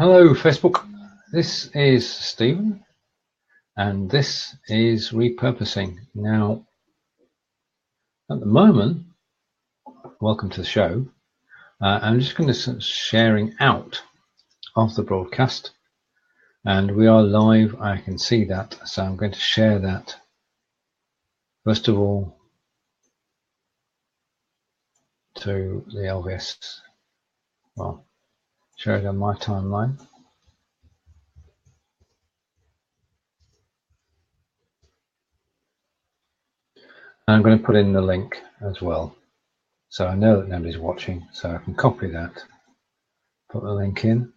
Hello, Facebook. This is Stephen, and this is Repurposing. Now, at the moment, welcome to the show. I'm just going to start sharing out of the broadcast, and we are live. I can see that, so I'm going to share that. First of all, to the LVS. Well, share it on my timeline. And I'm going to put in the link as well. So I know that nobody's watching, so I can copy that, put the link in.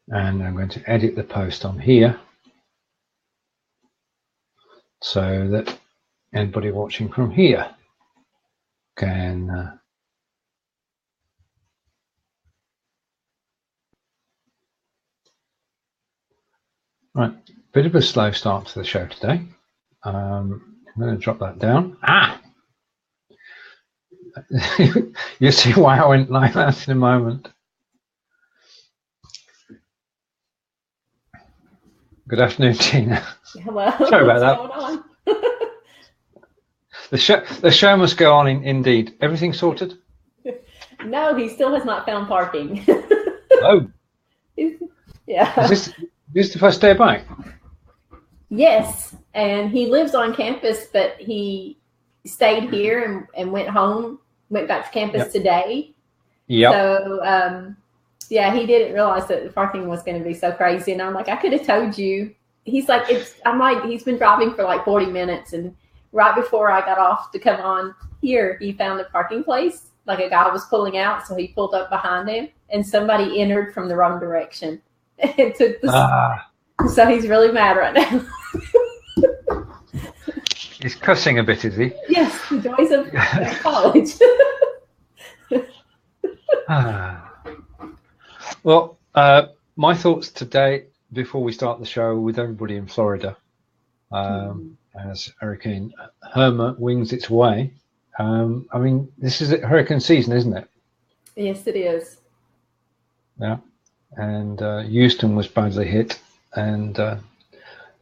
And I'm going to edit the post on here so that anybody watching from here can right, bit of a slow start to the show today. I'm going to drop that down. You'll see why I went like that in a moment. Good afternoon, Tina. Hello. Sorry about that. What's going on? The show must go on indeed. Everything sorted? No, he still has not found parking. Oh. Yeah. Is this the first day back? Yes, and he lives on campus, but he stayed here and went back to campus today. Yep. So, yeah, he didn't realize that the parking was going to be so crazy. And I'm like, I could have told you. He's like, he's been driving for like 40 minutes. And right before I got off to come on here, he found a parking place. Like a guy was pulling out. So he pulled up behind him and somebody entered from the wrong direction. It took So he's really mad right now. He's cussing a bit, is he? Yes, the joys of college. Well, my thoughts today, before we start the show, with everybody in Florida, as Hurricane Irma wings its way. I mean, this is hurricane season, isn't it? Yes, it is. Yeah, and Houston was badly hit, and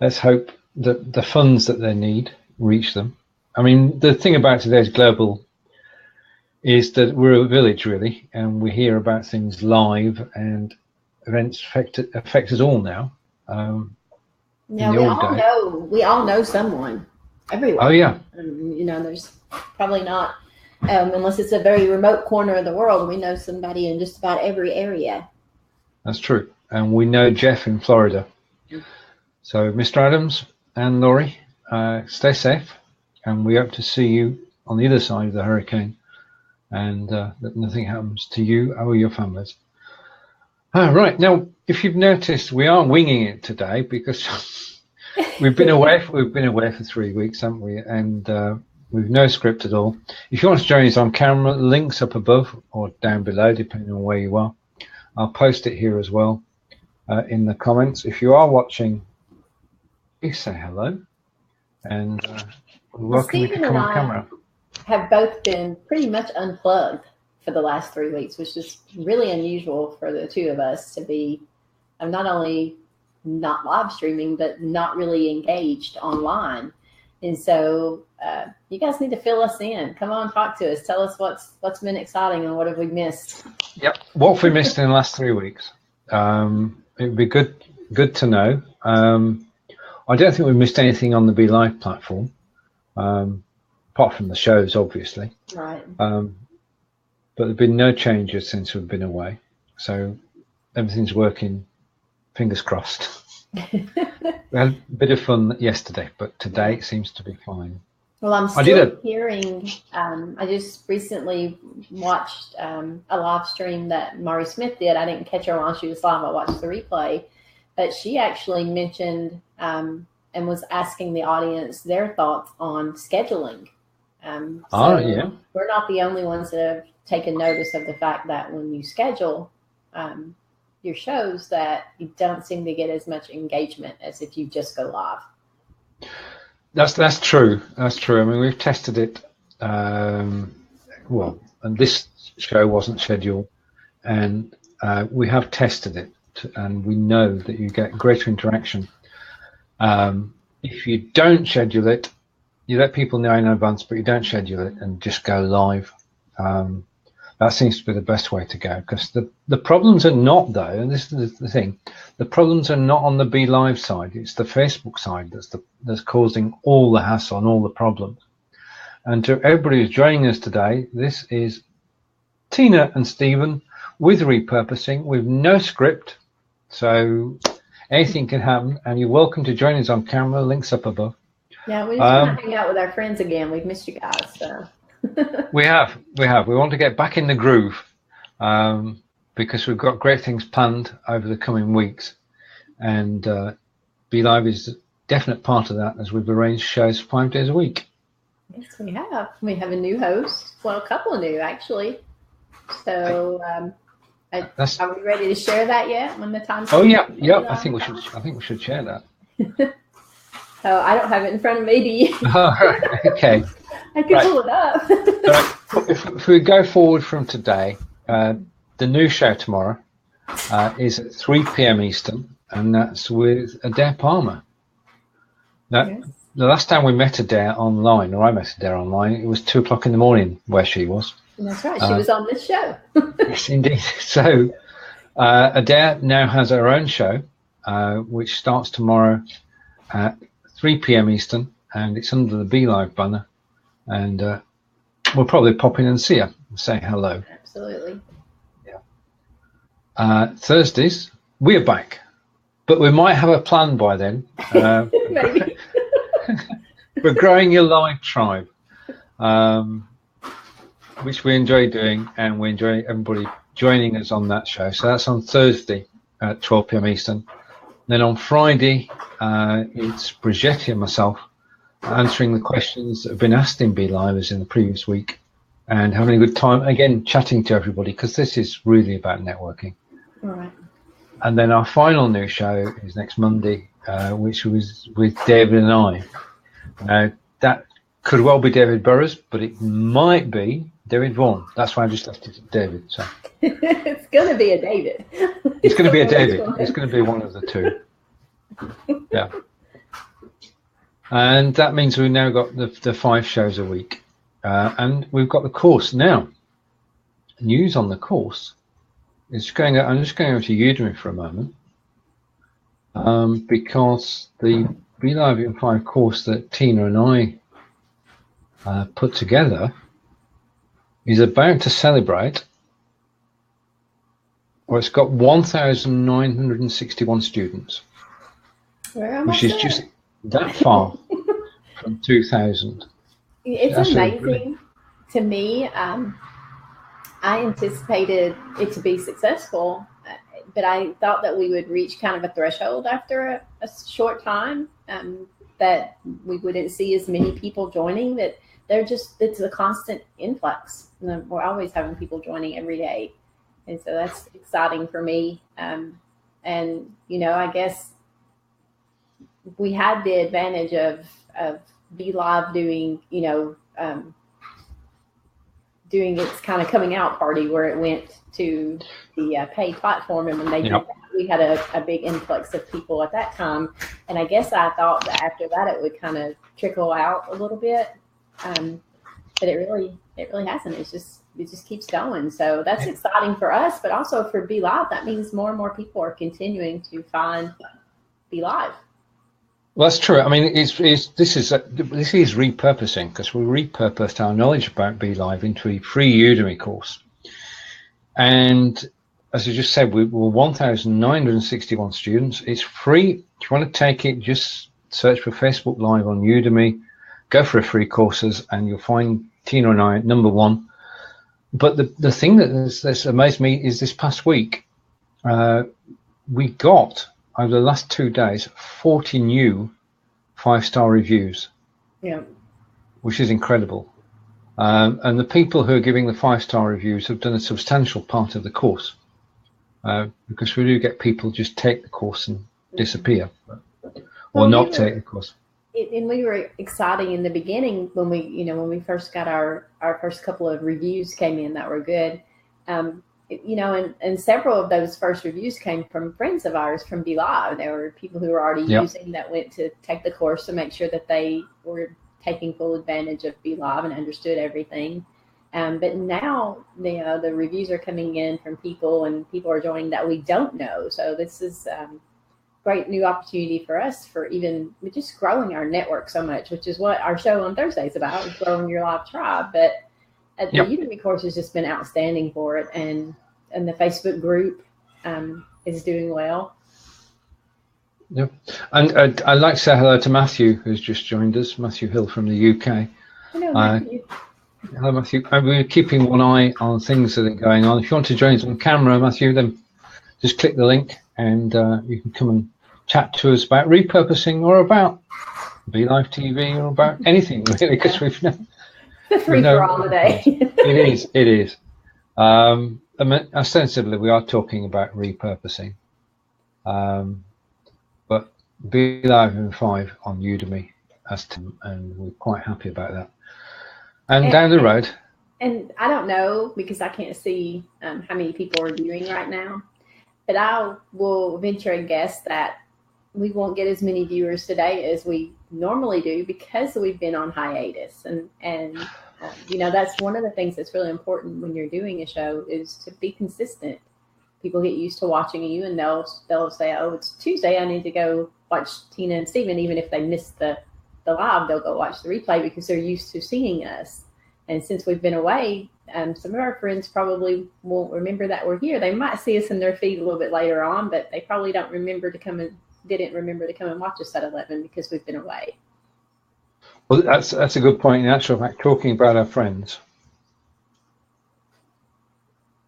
let's hope that the funds that they need reach them. I mean, the thing about today's global is that we're a village, really, and we hear about things live, and events affect us all now. Yeah, we all know someone everywhere. Oh yeah. There's probably not, unless it's a very remote corner of the world, we know somebody in just about every area. That's true, and we know Jeff in Florida. So, Mr. Adams and Laurie, stay safe, and we hope to see you on the other side of the hurricane, and that nothing happens to you or your families. Right, now, if you've noticed, we are winging it today because we've been away for 3 weeks, haven't we? And we've no script at all. If you want to join us on camera, links up above or down below, depending on where you are. I'll post it here as well in the comments. If you are watching, please say hello, and welcome you to come on camera. Have both been pretty much unplugged for the last 3 weeks, which is really unusual for the two of us to be not only not live streaming, but not really engaged online. And so you guys need to fill us in. Come on, talk to us. Tell us what's been exciting and what have we missed. Yep, what have we missed in the last 3 weeks? It would be good to know. I don't think we've missed anything on the Be Live platform, apart from the shows, obviously. Right. But there have been no changes since we've been away. So everything's working, fingers crossed. We had a bit of fun yesterday, but today it seems to be fine. Well, I'm still hearing, I just recently watched a live stream that Mari Smith did. I didn't catch her while she was live. I watched the replay. But she actually mentioned and was asking the audience their thoughts on scheduling. Yeah. We're not the only ones that have taken notice of the fact that when you schedule your shows, that you don't seem to get as much engagement as if you just go live. That's true. That's true. I mean, we've tested it. Well, and this show wasn't scheduled, and we have tested it, and we know that you get greater interaction. If you don't schedule it, you let people know in advance, but you don't schedule it and just go live. That seems to be the best way to go, because the problems are not, though, and this is the thing, the problems are not on the Be Live side. It's the Facebook side that's causing all the hassle and all the problems. And to everybody who's joining us today, this is Tina and Stephen with Repurposing, with no script, so anything can happen, and you're welcome to join us on camera. Links up above. Yeah, we just want to hang out with our friends again. We've missed you guys. So. We have. We want to get back in the groove, because we've got great things planned over the coming weeks, and Be Live is a definite part of that, as we've arranged shows 5 days a week. Yes, we have. We have a new host. Well, a couple of new, actually. So, are we ready to share that yet? When the time? Oh yeah. I think we should share that. Oh, I don't have it in front of me. Do you? Oh, right. Okay. I can pull it up. If we go forward from today, the new show tomorrow is at 3 p.m. Eastern, and that's with Adair Palmer. Now, yes. The last time we met Adair online, or I met Adair online, it was 2 o'clock in the morning where she was. That's right. She was on this show. Yes, indeed. So Adair now has her own show, which starts tomorrow at 3 p.m. Eastern, and it's under the Be Live banner. And we'll probably pop in and see her and say hello. Absolutely. Yeah. Thursdays, we're back, but we might have a plan by then. Maybe. We're growing your live tribe, which we enjoy doing, and we enjoy everybody joining us on that show. So that's on Thursday at 12 p.m. Eastern. Then on Friday, it's Brigitte and myself answering the questions that have been asked in Be Live as in the previous week, and having a good time, again, chatting to everybody, because this is really about networking. All right. And then our final new show is next Monday, which was with David and I. Now, that could well be David Burrows, but it might be David Vaughan. That's why I just left it to David. So it's going to be a David. It's going to be a David. It's going to be one of the two. Yeah. And that means we've now got the 5 shows a week. And we've got the course. Now, news on the course is going. I'm just going over to Udemy for a moment, because the Be Live in 5 course that Tina and I put together is about to celebrate, or it's got 1,961 students, which is just that far from 2,000. It's amazing to me. I anticipated it to be successful, but I thought that we would reach kind of a threshold after a short time, that we wouldn't see as many people joining, that it's a constant influx. We're always having people joining every day. And so that's exciting for me. And, I guess we had the advantage of Be Live doing, doing its kind of coming out party where it went to the paid platform. And when they did that, we had a big influx of people at that time. And I guess I thought that after that it would kind of trickle out a little bit. But it really hasn't. It just keeps going. So that's exciting for us, but also for Be Live, that means more and more people are continuing to find Be Live. Well, that's true. I mean, this is repurposing, because we repurposed our knowledge about Be Live into a free Udemy course. And as I just said, we were 1,961 students. It's free. If you want to take it, just search for Facebook Live on Udemy, go for free courses, and you'll find Tina and I at number 1. But the thing that's amazed me is this past week, we got, over the last 2 days, 40 new 5-star reviews. Yeah. Which is incredible. And the people who are giving the 5-star reviews have done a substantial part of the course, because we do get people just take the course and disappear, or not take the course. And we were exciting in the beginning when we first got our first couple of reviews came in that were good. And several of those first reviews came from friends of ours from Be Live. There were people who were already Yep. using that went to take the course to make sure that they were taking full advantage of Be Live and understood everything. But now the reviews are coming in from people, and people are joining that we don't know. So this is great new opportunity for us for even just growing our network so much, which is what our show on Thursday is about, is growing your live tribe. But the Yep. Udemy course has just been outstanding for it, and the Facebook group is doing well. Yep. And I'd like to say hello to Matthew, who's just joined us, Matthew Hill from the UK. Hello, Matthew. Hello, Matthew. We're keeping one eye on things that are going on. If you want to join us on camera, Matthew, then just click the link and you can come and chat to us about repurposing or about Be Live TV or about anything, really, because we've no... The free for all today. It is. Ostensibly, we are talking about repurposing. But Be Live in 5 on Udemy as to, and we're quite happy about that. And down the road. And I don't know, because I can't see how many people are viewing right now, but I will venture a guess that we won't get as many viewers today as we normally do, because we've been on hiatus. And that's one of the things that's really important when you're doing a show, is to be consistent. People get used to watching you, and they'll say, "Oh, it's Tuesday, I need to go watch Tina and Steven." Even if they miss the live, they'll go watch the replay because they're used to seeing us. And since we've been away, some of our friends probably won't remember that we're here. They might see us in their feed a little bit later on, but they probably didn't remember to come and watch us at 11 because we've been away. Well, that's a good point. In actual fact, talking about our friends,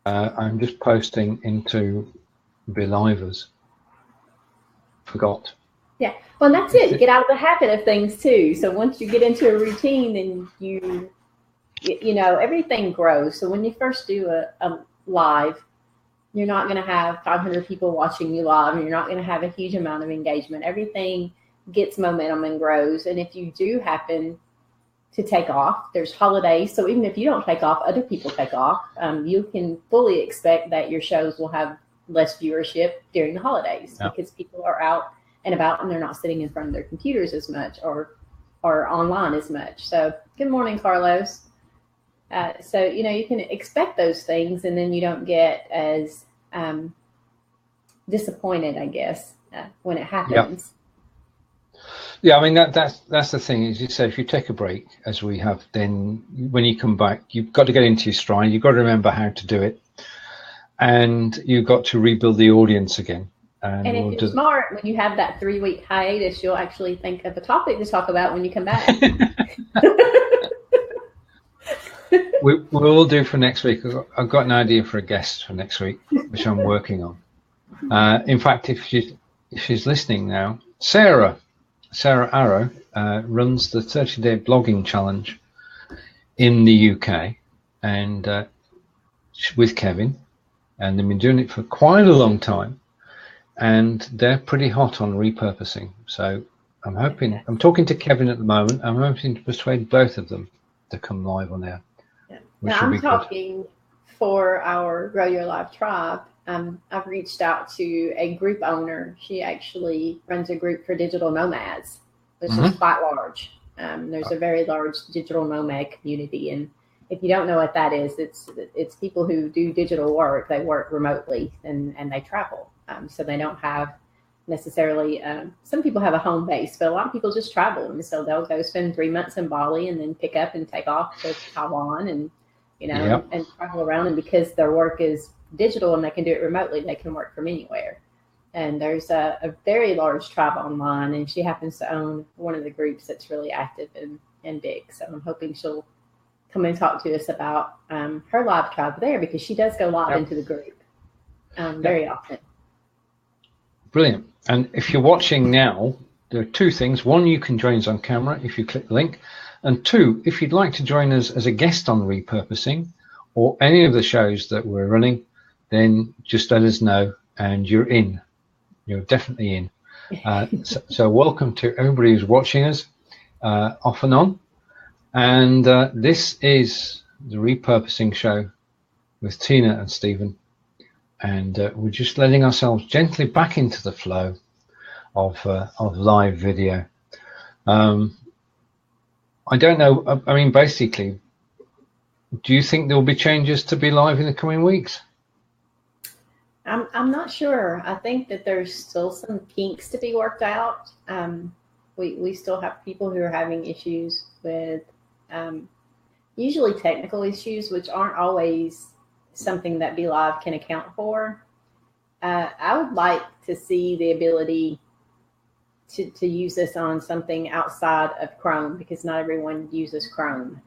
I'm just posting into Be Livers. Forgot. Yeah, well, that's it. Get out of the habit of things too. So once you get into a routine, then everything grows. So when you first do a live, you're not going to have 500 people watching you live, and you're not going to have a huge amount of engagement. Everything gets momentum and grows. And if you do happen to take off, there's holidays. So even if you don't take off, other people take off. You can fully expect that your shows will have less viewership during the holidays, because people are out and about, and they're not sitting in front of their computers as much or online as much. So good morning, Carlos. So you can expect those things, and then you don't get as disappointed, I guess, when it happens. Yeah, I mean that's the thing, is you say if you take a break, as we have, then when you come back, you've got to get into your stride. You've got to remember how to do it, and you've got to rebuild the audience again. And if you're smart, when you have that 3-week hiatus, you'll actually think of a topic to talk about when you come back. We'll do for next week. I've got an idea for a guest for next week, which I'm working on. In fact, if she's listening now, Sarah Arrow runs the 30-day blogging challenge in the UK, and with Kevin, and they've been doing it for quite a long time, and they're pretty hot on repurposing. So I'm talking to Kevin at the moment. I'm hoping to persuade both of them to come live on air. Now, I'm talking for our Grow Your Live tribe. I've reached out to a group owner. She actually runs a group for digital nomads, which is quite large. There's a very large digital nomad community, and if you don't know what that is, it's people who do digital work. They work remotely and they travel, so they don't have necessarily. Some people have a home base, but a lot of people just travel, and so they'll go spend 3 months in Bali and then pick up and take off to Taiwan and and travel around. And because their work is digital and they can do it remotely, they can work from anywhere. And there's a very large tribe online, and she happens to own one of the groups that's really active and big. So I'm hoping she'll come and talk to us about her live tribe there, because she does go live into the group very often. Brilliant. And if you're watching now, there are two things. One, you can join us on camera if you click the link. And two, if you'd like to join us as a guest on repurposing or any of the shows that we're running, then just let us know and you're in. You're definitely in. So welcome to everybody who's watching us. off and on. And this is the Repurposing Show with Tina and Stephen. And we're just letting ourselves gently back into the flow of live video. I don't know. I mean, basically, do you think there will be changes to be live in the coming weeks? I'm not sure. I think that there's still some kinks to be worked out. We still have people who are having issues with usually technical issues, which aren't always something that Be Live can account for. I would like to see the ability to use this on something outside of Chrome, because not everyone uses Chrome.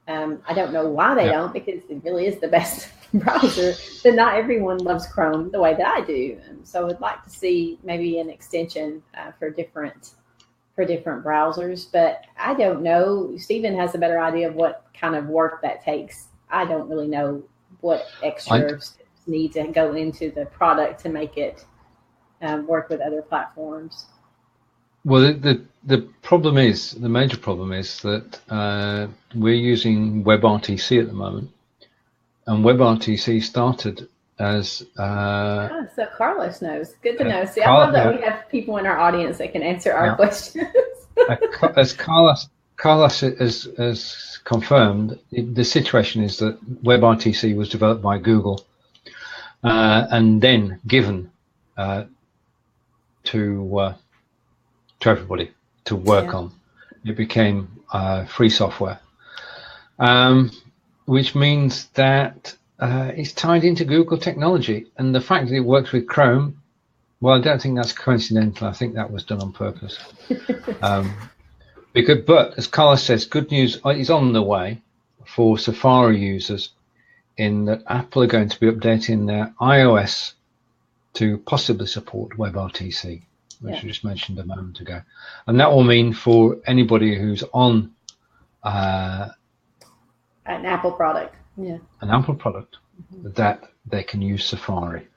I don't know why they don't, because it really is the best browser, but not everyone loves Chrome the way that I do. So I'd like to see maybe an extension for different browsers, but I don't know. Stephen has a better idea of what kind of work that takes. I don't really know what extra steps need to go into the product to make it work with other platforms. Well, the problem is, the major problem is that we're using WebRTC at the moment, and WebRTC started as so Carlos knows. Good to know. See, I love that we have people in our audience that can answer our questions. As Carlos has confirmed, the situation is that WebRTC was developed by Google and then given to everybody to work on. It became free software, which means that it's tied into Google technology. And the fact that it works with Chrome, well, I don't think that's coincidental. I think that was done on purpose. But as Carlos says, good news is on the way for Safari users, in that Apple are going to be updating their iOS to possibly support WebRTC, which you just mentioned a moment ago. And that will mean for anybody who's on an Apple product, that they can use Safari.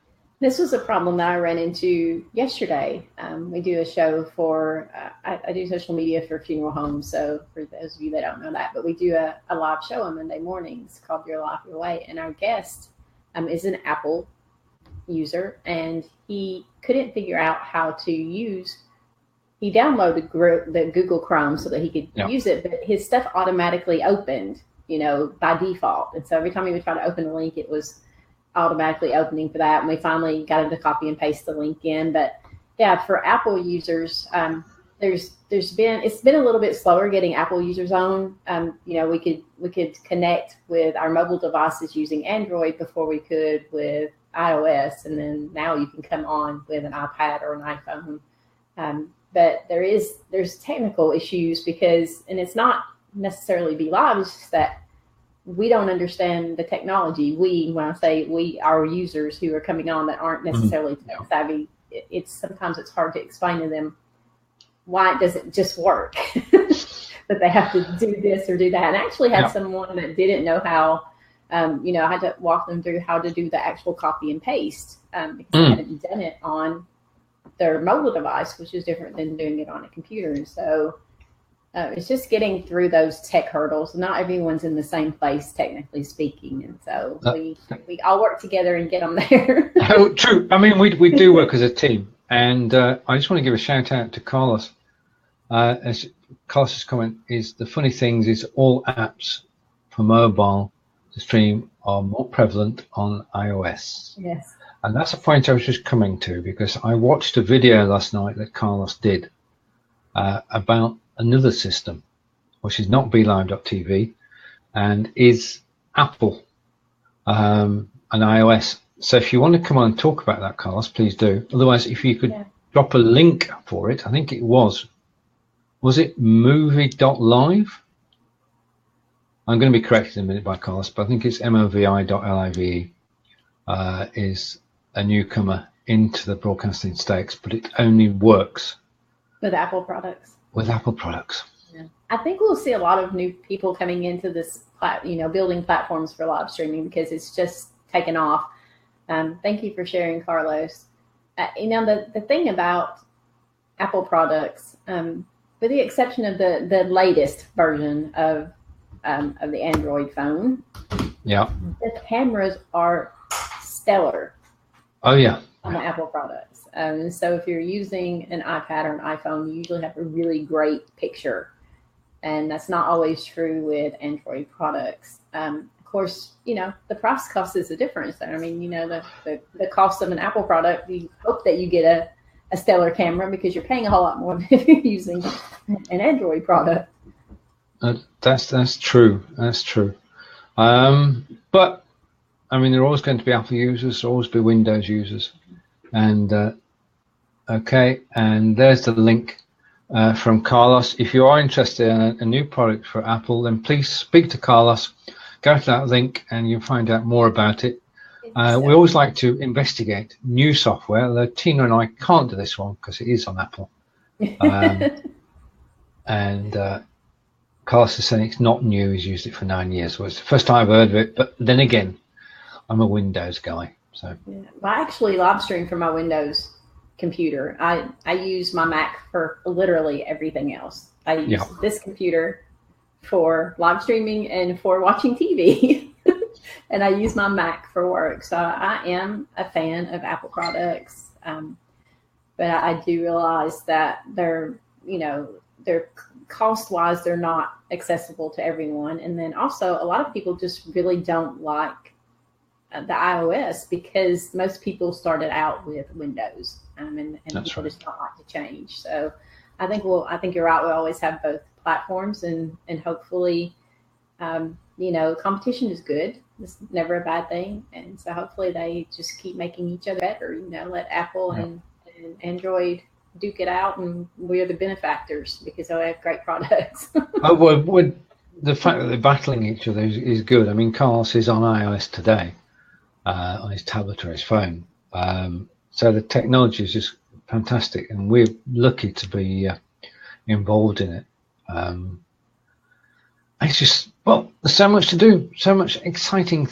This was a problem that I ran into yesterday. We do a show for, I do social media for funeral homes. So for those of you that don't know that, but we do a live show on Monday mornings called Your Life, Your Way. And our guest is an Apple user, and he couldn't figure out how to use, he downloaded the Google Chrome so that he could use it, but his stuff automatically opened, by default. And so every time he would try to open a link, it was automatically opening for that. And we finally got him to copy and paste the link in. But yeah, for Apple users, it's been a little bit slower getting Apple users on. We could connect with our mobile devices using Android before we could with iOS, and then now you can come on with an iPad or an iPhone. But there's technical issues and it's not necessarily Be Live, it's just that we don't understand the technology. When I say we, our users who are coming on that aren't necessarily tech savvy, sometimes it's hard to explain to them why it doesn't just work, that they have to do this or do that. And I actually had someone that didn't know how, I had to walk them through how to do the actual copy and paste because they hadn't done it on their mobile device, which is different than doing it on a computer. And so it's just getting through those tech hurdles. Not everyone's in the same place, technically speaking. And so we all work together and get them there. Oh, true. I mean, we do work as a team. And I just want to give a shout out to Carlos. As Carlos's comment is, the funny thing is all apps for mobile to stream are more prevalent on iOS. Yes. And that's a point I was just coming to, because I watched a video last night that Carlos did about another system, which is not BeLive.tv and is Apple and iOS. So if you want to come on and talk about that, Carlos, please do. Otherwise, if you could drop a link for it, I think it was it movie.live? I'm going to be corrected in a minute by Carlos, but I think it's movi.live is a newcomer into the broadcasting stakes, but it only works with Apple products. Yeah. I think we'll see a lot of new people coming into this, building platforms for live streaming, because it's just taken off. Thank you for sharing, Carlos. The thing about Apple products, with the exception of the latest version of the Android phone, Yeah. the cameras are stellar. Oh yeah. On the Apple products. So if you're using an iPad or an iPhone, you usually have a really great picture, and that's not always true with Android products. Of course, the price cost is the difference there. I mean, the cost of an Apple product, you hope that you get a stellar camera because you're paying a whole lot more than if you're using an Android product. That's true. That's true. But I mean, there are always going to be Apple users, there will always be Windows users, and okay. And there's the link from Carlos. If you are interested in a new product for Apple, then please speak to Carlos. Go to that link, and you'll find out more about it. We always like to investigate new software, although Tina and I can't do this one because it is on Apple. And Carlos is saying it's not new. He's used it for 9 years. Well, it's the first time I've heard of it. But then again, I'm a Windows guy. So yeah. Well, I actually live stream from my Windows computer. I use my Mac for literally everything else. I use this computer for live streaming and for watching TV. And I use my Mac for work. So I am a fan of Apple products. But I do realize that they're cost-wise, they're not accessible to everyone. And then also a lot of people just really don't like the iOS because most people started out with Windows, and people just don't like to change. So I think you're right. We'll always have both platforms, and hopefully, competition is good. It's never a bad thing, and so hopefully they just keep making each other better. Let Apple and Android duke it out, and we are the benefactors because they have great products. well, the fact that they're battling each other is good. I mean, Carlos is on iOS today, on his tablet or his phone. So the technology is just fantastic, and we're lucky to be involved in it. It's just, there's so much to do, so many exciting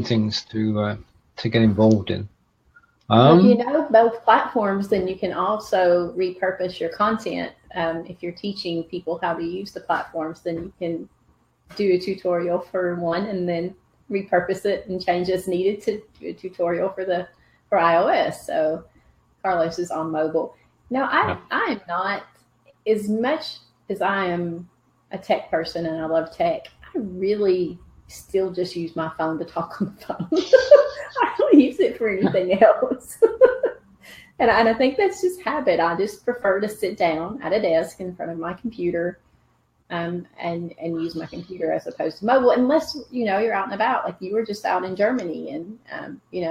things to get involved in. If both platforms, then you can also repurpose your content. If you're teaching people how to use the platforms, then you can do a tutorial for one and then repurpose it and change as needed to do a tutorial for iOS. So Carlos is on mobile. Now, I am not, as much as I am a tech person and I love tech, I really still just use my phone to talk on the phone. I don't use it for anything else. And I think that's just habit. I just prefer to sit down at a desk in front of my computer and use my computer as opposed to mobile, unless, you're out and about, like you were just out in Germany. And,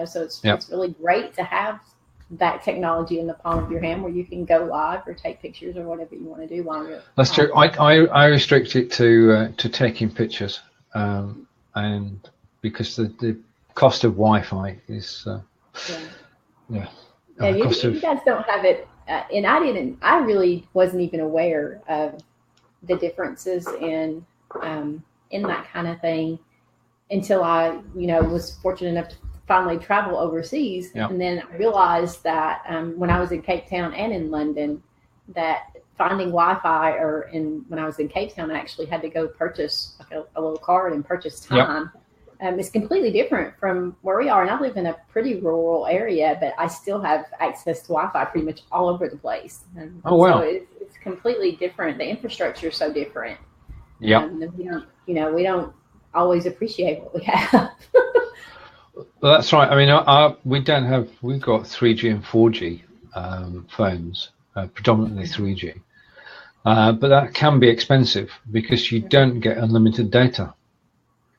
so it's really great to have that technology in the palm of your hand where you can go live or take pictures or whatever you want to do while you're. That's true. I restrict it to taking pictures, and because the cost of Wi-Fi is you guys don't have it, and I really wasn't even aware of the differences in that kind of thing until I was fortunate enough to finally travel overseas. And then I realized that when I was in Cape Town and in London, that finding Wi-Fi, when I was in Cape Town, I actually had to go purchase like a little card and purchase time. It's completely different from where we are, and I live in a pretty rural area, but I still have access to Wi-Fi pretty much all over the place. And wow! So it's completely different. The infrastructure is so different. We don't always appreciate what we have. Well, that's right. I mean, we've got 3G and 4G phones, predominantly 3G, but that can be expensive because you don't get unlimited data.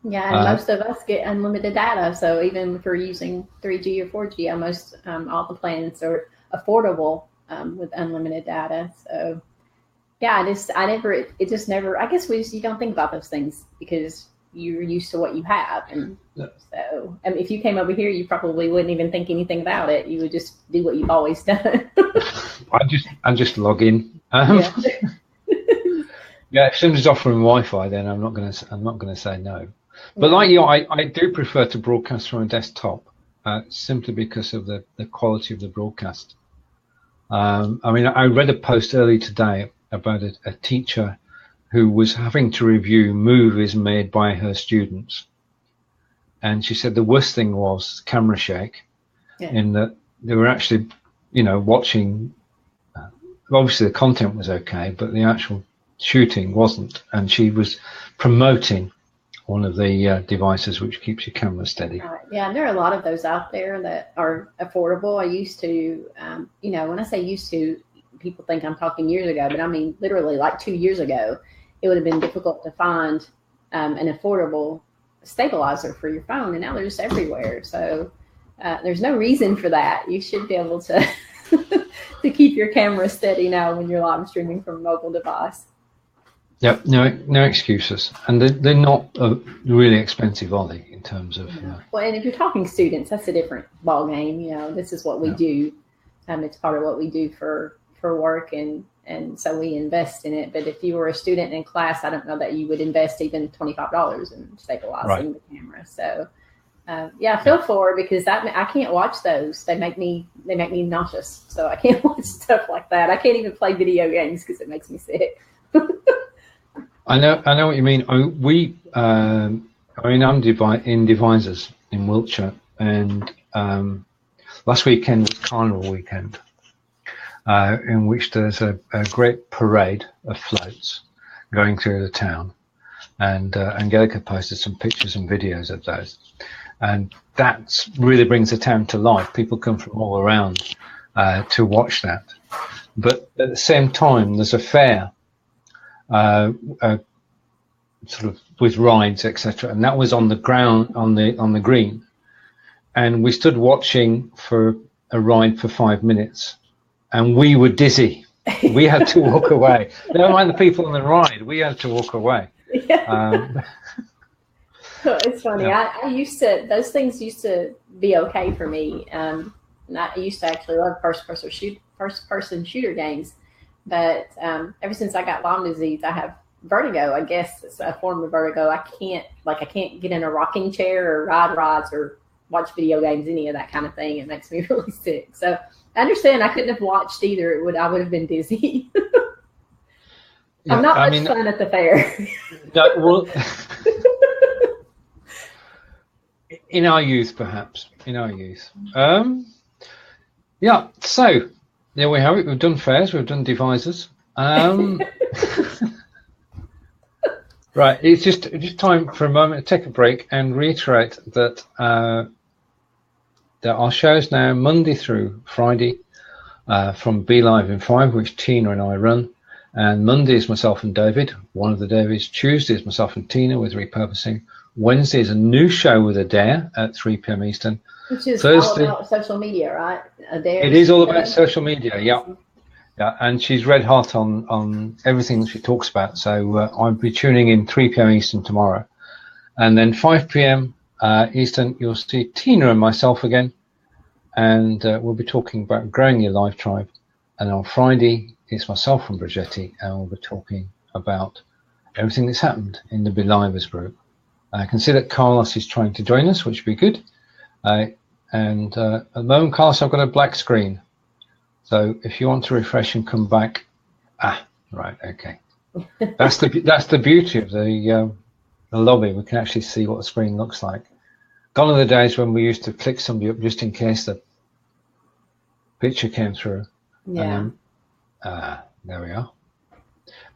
Yeah, and most of us get unlimited data. So even if we're using 3G or 4G, almost all the plans are affordable with unlimited data. So yeah, it just never. I guess you don't think about those things because you're used to what you have, and so if you came over here, you probably wouldn't even think anything about it. You would just do what you've always done. I just log in. If somebody's offering Wi-Fi, then I'm not going to say no. But like you, I do prefer to broadcast from a desktop, simply because of the quality of the broadcast. I mean, I read a post early today about a teacher who was having to review movies made by her students. And she said the worst thing was camera shake, in that they were actually, watching. Obviously, the content was okay, but the actual shooting wasn't. And she was promoting one of the devices which keeps your camera steady. Yeah, and there are a lot of those out there that are affordable. I used to, when I say used to, people think I'm talking years ago, but I mean literally like 2 years ago, it would have been difficult to find an affordable stabilizer for your phone, and now they're just everywhere. So there's no reason for that. You should be able to to keep your camera steady now when you're live streaming from a mobile device. Yep, no excuses, and they're not really expensive, are they? In terms of well, and if you're talking students, that's a different ball game. This is what we do. It's part of what we do for work, and so we invest in it. But if you were a student in class, I don't know that you would invest even $25 in stabilizing the camera. So feel for it, because I can't watch those. They make me nauseous. So I can't watch stuff like that. I can't even play video games because it makes me sick. I know what you mean. I'm in Devisers in Wiltshire, and last weekend was Carnival weekend, in which there's a great parade of floats going through the town, and Angelica posted some pictures and videos of those, and that really brings the town to life. People come from all around to watch that, but at the same time, there's a fair. Sort of with rides, etc., and that was on the ground, on the green, and we stood watching for a ride for 5 minutes, and we were dizzy. We had to walk away. Never mind the people on the ride, we had to walk away. It's funny. I used to, those things used to be okay for me. And I used to actually love first person shooter games, but ever since I got Lyme disease, I have vertigo. I guess it's a form of vertigo. I can't get in a rocking chair or ride rides or watch video games, any of that kind of thing. It makes me really sick. So I understand. I couldn't have watched either. I would have been dizzy. I'm not much fun at the fair. Well, in our youth, perhaps. So there we have it. We've done fairs. We've done devisers. Right, it's just time for a moment to take a break and reiterate that there are shows now Monday through Friday from Be Live in 5, which Tina and I run. And Monday is myself and David, one of the Davids. Tuesday is myself and Tina with Repurposing. Wednesday is a new show with Adair at 3 p.m. Eastern. Which is Thursday, all about social media, right? Adair. It is all about social media, yeah. Yeah, and she's red hot on everything that she talks about. So I'll be tuning in 3 p.m. Eastern tomorrow. And then 5 p.m. Eastern, you'll see Tina and myself again. And we'll be talking about growing your live tribe. And on Friday, it's myself and Brigetti, and we'll be talking about everything that's happened in the Belivers group. I can see that Carlos is trying to join us, which would be good. And at the moment, Carlos, I've got a black screen. So if you want to refresh and come back, right, okay. That's the beauty of the lobby. We can actually see what the screen looks like. Gone are the days when we used to click somebody up just in case the picture came through. Yeah. There we are.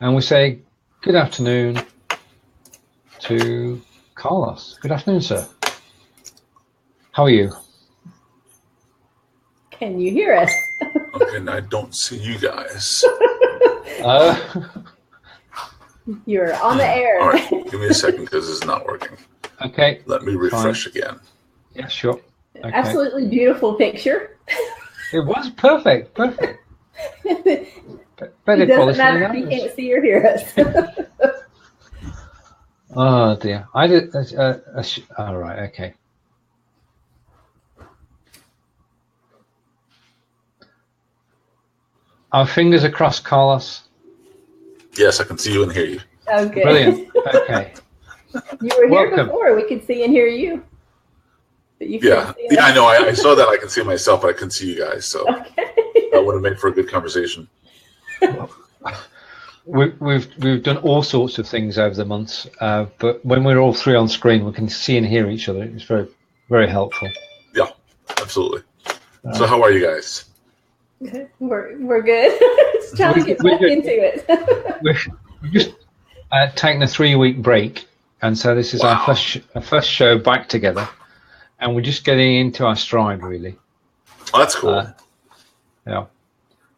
And we say good afternoon to Carlos. Good afternoon, sir. How are you? Can you hear us? Okay, and I don't see you guys. You're on the air. All right, give me a second because it's not working. Okay. Let me refresh again. Yeah, sure. Okay. Absolutely beautiful picture. It was perfect. Better It doesn't quality matter than if you others. can't see or hear us. Oh dear. I did. All right. Okay. Our fingers are crossed, Carlos. Yes, I can see you and hear you. Okay. Brilliant. Okay. You were here Welcome. before. We could see and hear you. But you couldn't see us. I know. I saw that. I can see myself, but I couldn't see you guys. So Okay. that would have made for a good conversation. we've done all sorts of things over the months, but when we're all three on screen, we can see and hear each other. It's very, very helpful. Yeah, absolutely. So how are you guys? We're good. Just trying to get back into it. We've just taken a 3-week break, and so this is our first show back together, and we're just getting into our stride, really. Oh, that's cool. Yeah.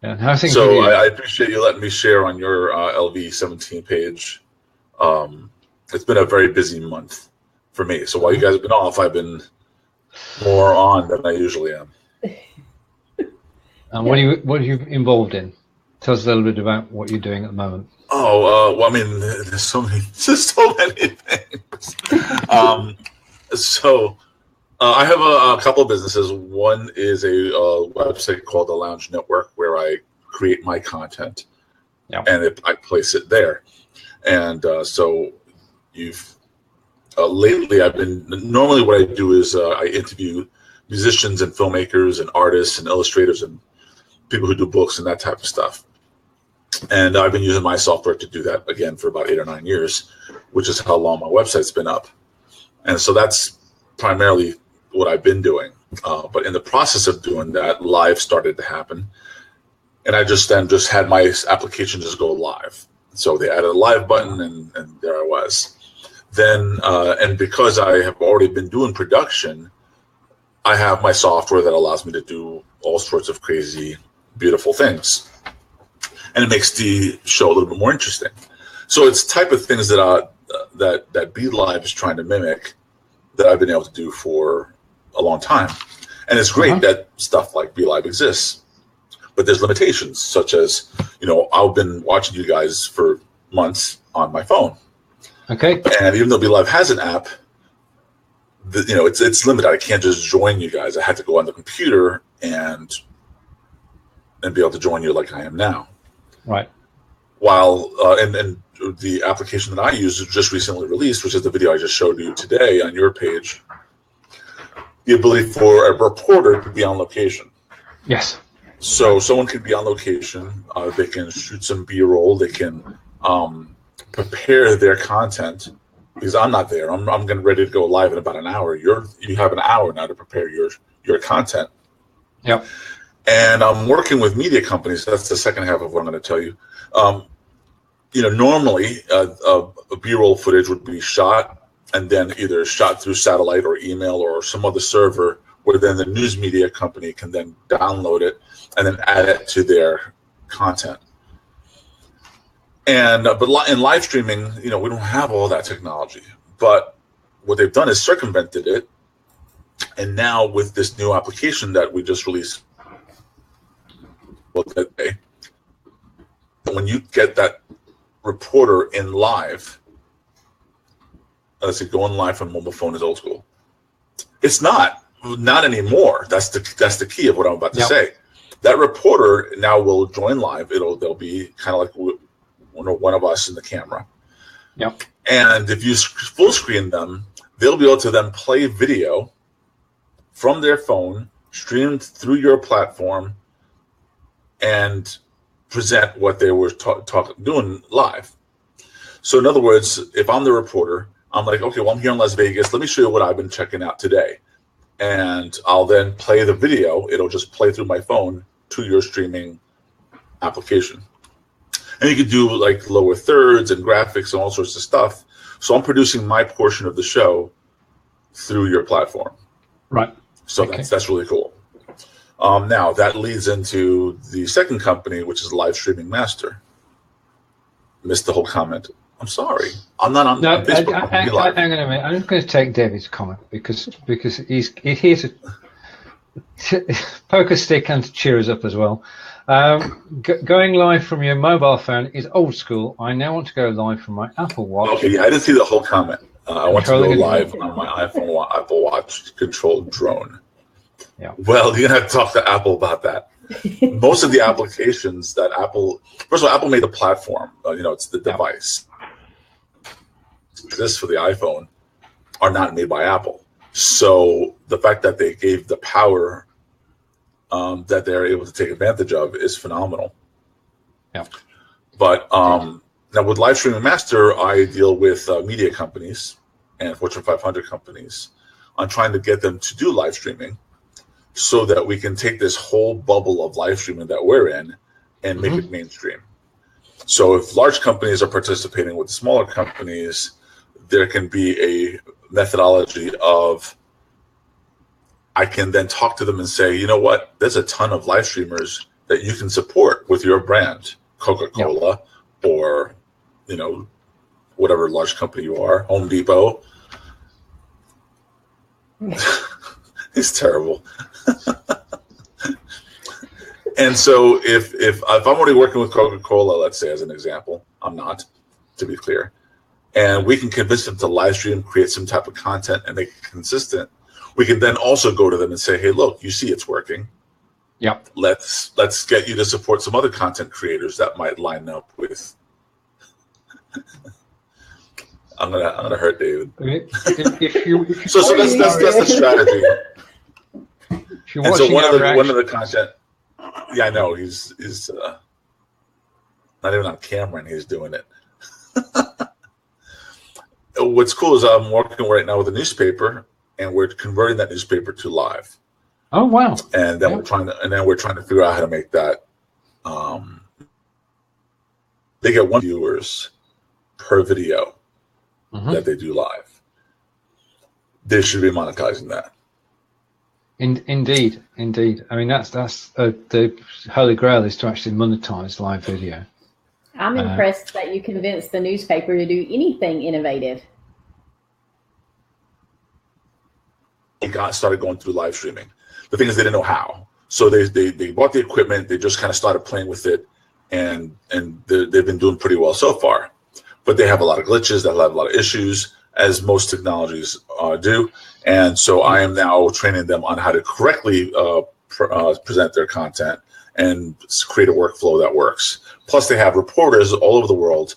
How things so with you? I appreciate you letting me share on your LV17 page. It's been a very busy month for me. So while you guys have been off, I've been more on than I usually am. And what are you involved in? Tell us a little bit about what you're doing at the moment. Oh, well, I mean, there's so many things. I have a couple of businesses. One is a website called the Lounge Network, where I create my content, and I place it there. And lately I've been, normally what I do is I interview musicians and filmmakers and artists and illustrators and people who do books and that type of stuff. And I've been using my software to do that again for about 8 or 9 years, which is how long my website's been up. And so that's primarily what I've been doing. But in the process of doing that, live started to happen. And I just had my application just go live. So they added a live button, and there I was. Then, and because I have already been doing production, I have my software that allows me to do all sorts of crazy, beautiful things. And it makes the show a little bit more interesting. So it's the type of things that that Be Live is trying to mimic that I've been able to do for a long time. And it's great that stuff like Be Live exists. But there's limitations, such as, I've been watching you guys for months on my phone. Okay. And even though Be Live has an app, it's limited. I can't just join you guys. I have to go on the computer and be able to join you like I am now. Right. While and the application that I use is just recently released, which is the video I just showed you today on your page, the ability for a reporter to be on location. Yes. So someone can be on location. They can shoot some B-roll. They can prepare their content, because I'm not there. I'm getting ready to go live in about an hour. You have an hour now to prepare your content. Yep. And I'm working with media companies. That's the second half of what I'm going to tell you. Normally a B-roll footage would be shot and then either shot through satellite or email or some other server, where then the news media company can then download it and then add it to their content. And but in live streaming, we don't have all that technology. But what they've done is circumvented it. And now with this new application that we just released, when you get that reporter in live, let's say going live from mobile phone is old school. It's not anymore. That's the key of what I'm about to say. That reporter now will join live. They'll be kind of like one of us in the camera. Yep. And if you full screen them, they'll be able to then play video from their phone, streamed through your platform, and present what they were doing live. So in other words, if I'm the reporter, I'm like, okay, well, I'm here in Las Vegas. Let me show you what I've been checking out today. And I'll then play the video. It'll just play through my phone to your streaming application. And you can do like lower thirds and graphics and all sorts of stuff. So I'm producing my portion of the show through your platform. Right. So that's really cool. Now that leads into the second company, which is Live Streaming Master. Missed the whole comment. I'm sorry. I'm not on Facebook. Hang on a minute. I'm just going to take David's comment because he's here to poke a stick and to cheer us up as well. Going live from your mobile phone is old school. I now want to go live from my Apple Watch. Okay, yeah, I didn't see the whole comment. I want to go live on my Apple Watch controlled drone. Yeah. Well, you're going to have to talk to Apple about that. Most of the applications that first of all, Apple made the platform. It's the device. This for the iPhone are not made by Apple. So the fact that they gave the power that they're able to take advantage of is phenomenal. Yeah. But now with Live Streaming Master, I deal with media companies and Fortune 500 companies on trying to get them to do live streaming so that we can take this whole bubble of live streaming that we're in and make it mainstream. So if large companies are participating with smaller companies, there can be a methodology of, I can then talk to them and say, you know what, there's a ton of live streamers that you can support with your brand, Coca-Cola, or, you know, whatever large company you are, Home Depot. It's terrible. And so if I'm already working with Coca-Cola, let's say as an example, I'm not, to be clear, and we can convince them to live stream, create some type of content and make it consistent, we can then also go to them and say, hey, look, you see it's working. Yep. Let's get you to support some other content creators that might line up with. I'm gonna hurt David. So that's the strategy. And so one of the content. Yeah, I know he's not even on camera and he's doing it. What's cool is I'm working right now with a newspaper and we're converting that newspaper to live. Oh wow! And then we're trying to figure out how to make that. They get 1 viewers per video that they do live. They should be monetizing that. Indeed. I mean, that's the holy grail is to actually monetize live video. I'm impressed that you convinced the newspaper to do anything innovative. Started going through live streaming. The thing is, they didn't know how. So they bought the equipment. They just kind of started playing with it, and they've been doing pretty well so far. But they have a lot of glitches. They have a lot of issues, as most technologies do. And so I am now training them on how to correctly present their content and create a workflow that works. Plus, they have reporters all over the world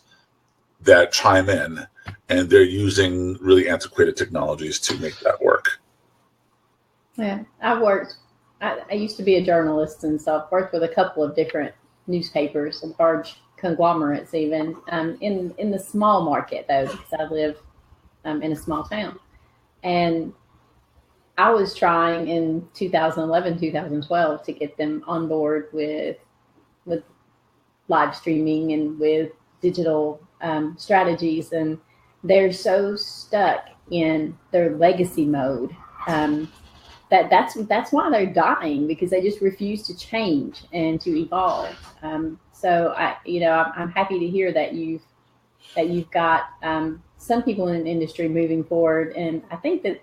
that chime in, and they're using really antiquated technologies to make that work. Yeah, I used to be a journalist, and so I've worked with a couple of different newspapers and large conglomerates even, in the small market, though, because I live in a small town. And I was trying in 2011, 2012 to get them on board with live streaming and with digital strategies, and they're so stuck in their legacy mode that's why they're dying, because they just refuse to change and to evolve. So I'm happy to hear that you've got some people in the industry moving forward, and I think that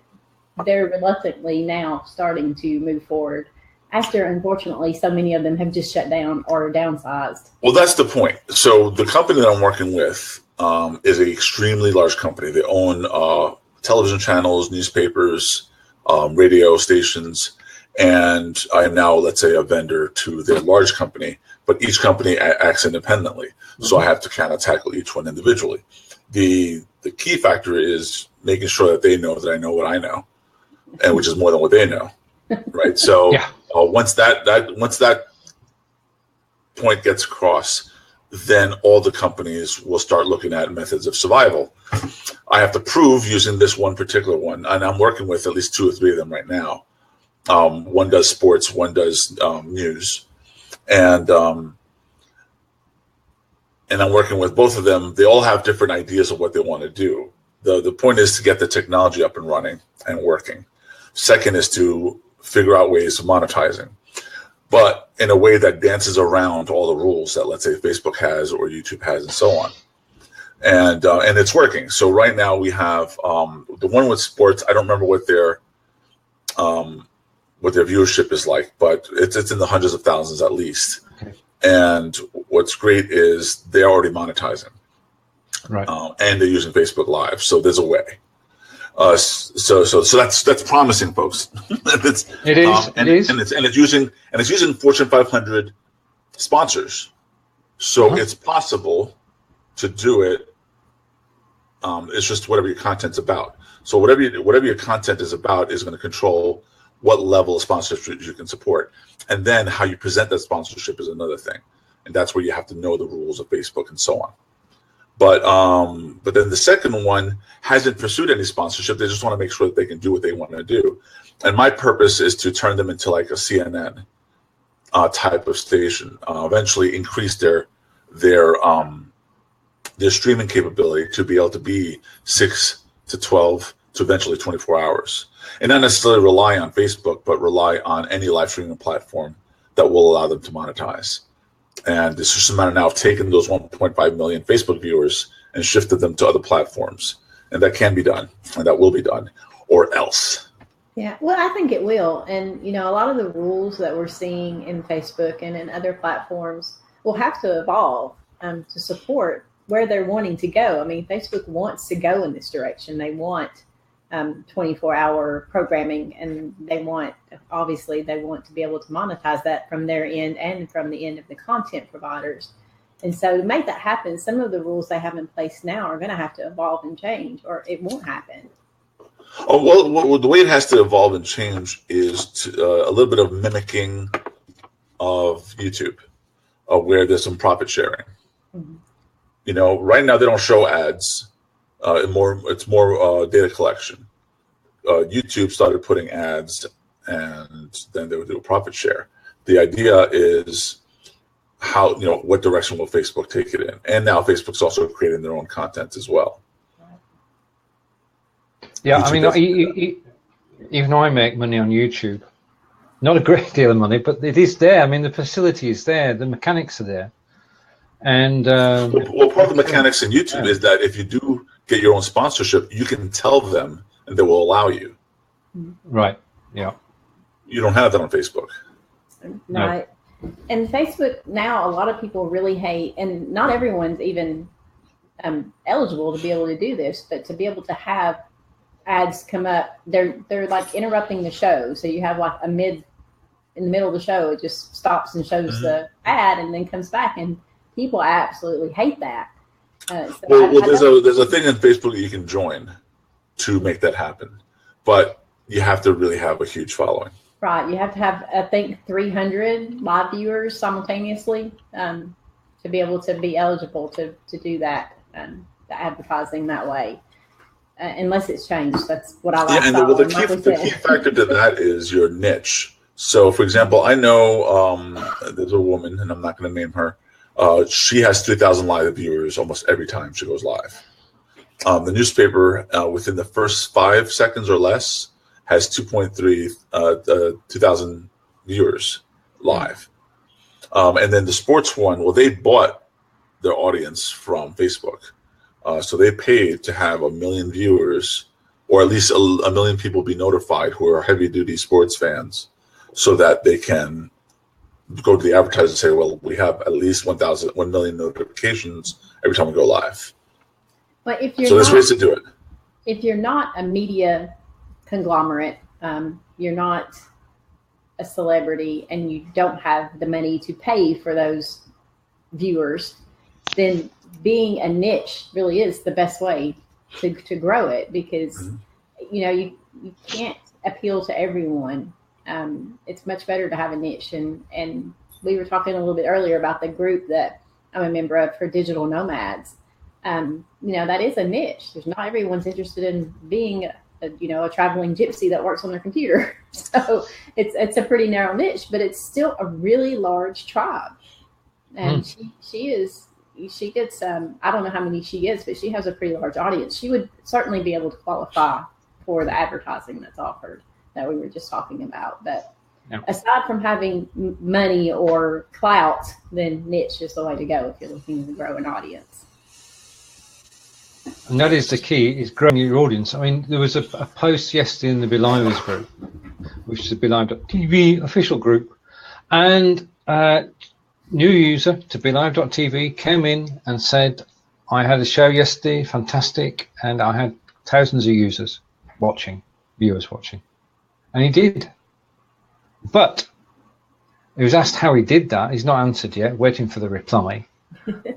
they're reluctantly now starting to move forward after, unfortunately, so many of them have just shut down or downsized. Well, that's the point. So the company that I'm working with is an extremely large company. They own television channels, newspapers, radio stations, and I am now, let's say, a vendor to their large company, but each company acts independently. So I have to kind of tackle each one individually. The key factor is making sure that they know that I know what I know, and which is more than what they know, right? So once that point gets across, then all the companies will start looking at methods of survival. I have to prove using this one particular one, and I'm working with at least 2 or 3 of them right now. One does sports, one does news, and I'm working with both of them. They all have different ideas of what they want to do. The point is to get the technology up and running and working. Second is to figure out ways of monetizing, but in a way that dances around all the rules that, let's say, Facebook has or YouTube has and so on. And it's working. So right now we have the one with sports. I don't remember what their viewership is like, but it's in the hundreds of thousands at least. Okay. And what's great is they're already monetizing, right? And they're using Facebook Live, so there's a way. So that's promising, folks. It is, and it's using Fortune 500 sponsors, so it's possible to do it. It's just whatever your content's about. So whatever your content is about is going to control what level of sponsorship you can support, and then how you present that sponsorship is another thing. and that's where you have to know the rules of Facebook and so on. But then the second one hasn't pursued any sponsorship. They just want to make sure that they can do what they want to do. And my purpose is to turn them into like a CNN type of station. Eventually increase their streaming capability to be able to be 6 to 12 to eventually 24 hours, and not necessarily rely on Facebook, but rely on any live streaming platform that will allow them to monetize. And it's just a matter now of taking those 1.5 million Facebook viewers and shifted them to other platforms. And that can be done, and that will be done, or else. Yeah, well, I think it will. And, a lot of the rules that we're seeing in Facebook and in other platforms will have to evolve to support where they're wanting to go. I mean, Facebook wants to go in this direction. They want 24-hour programming, and they want to be able to monetize that from their end and from the end of the content providers. And so to make that happen, some of the rules they have in place now are going to have to evolve and change, or it won't happen. Oh, well, the way it has to evolve and change is a little bit of mimicking of YouTube, where there's some profit sharing. Mm-hmm. Right now they don't show ads. It's more data collection. YouTube started putting ads, and then they would do a profit share. The idea is how, what direction will Facebook take it in? And now Facebook's also creating their own content as well. Yeah, even though I make money on YouTube, not a great deal of money, but it is there. I mean, the facility is there, the mechanics are there. And well, part of the mechanics in YouTube is that if you do get your own sponsorship, you can tell them and they will allow you. Right. Yeah. You don't have that on Facebook. Right. No. And Facebook now, a lot of people really hate, and not everyone's even eligible to be able to do this, but to be able to have ads come up, they're like interrupting the show. So you have like in the middle of the show, it just stops and shows the ad and then comes back, and people absolutely hate that. There's a thing in Facebook that you can join to make that happen, but you have to really have a huge following. Right, you have to have, I think, 300 live viewers simultaneously to be able to be eligible to do that, the advertising that way. Unless it's changed, that's what I like. Yeah, and the key factor to that is your niche. So, for example, I know there's a woman, and I'm not going to name her. She has 3,000 live viewers almost every time she goes live. The newspaper, within the first 5 seconds or less, has 2,000 viewers live. And then the sports one, well, they bought their audience from Facebook. So they paid to have 1 million viewers, or at least a million people be notified who are heavy-duty sports fans, so that they can go to the advertiser and say, well, we have at least 1 million notifications every time we go live. But so there's ways to do it. If you're not a media conglomerate, you're not a celebrity, and you don't have the money to pay for those viewers, then being a niche really is the best way to grow it, because you can't appeal to everyone. It's much better to have a niche, and we were talking a little bit earlier about the group that I'm a member of for digital nomads. That is a niche. There's not everyone's interested in being a traveling gypsy that works on their computer. So it's a pretty narrow niche, but it's still a really large tribe. And she gets, I don't know how many she gets, but she has a pretty large audience. She would certainly be able to qualify for the advertising that's offered that we were just talking about. But aside from having money or clout, then niche is the way to go if you're looking to grow an audience. And that is the key, is growing your audience. I mean, there was a post yesterday in the Believers group, which is the Believe.tv official group, and new user to BeLive.tv came in and said, I had a show yesterday, fantastic, and I had thousands of viewers watching. And he did. But he was asked how he did that. He's not answered yet, waiting for the reply.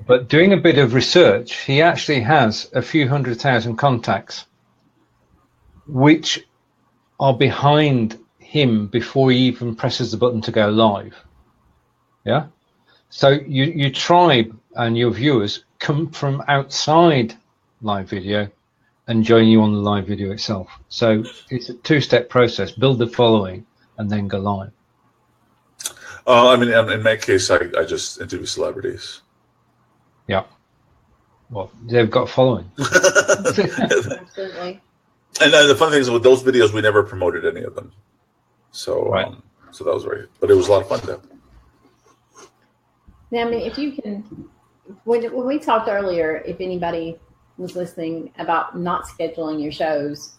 But doing a bit of research, he actually has a few 100,000 contacts which are behind him before he even presses the button to go live. Yeah? So your tribe and your viewers come from outside live video and join you on the live video itself. So it's a two-step process: build the following and then go live. I mean, in my case, I just interview celebrities. Yeah. Well, they've got following. Absolutely. And the funny thing is, with those videos, we never promoted any of them. So, right. So that was great. But it was a lot of fun, though. Now, I mean, if you can, when we talked earlier, if anybody was listening about not scheduling your shows,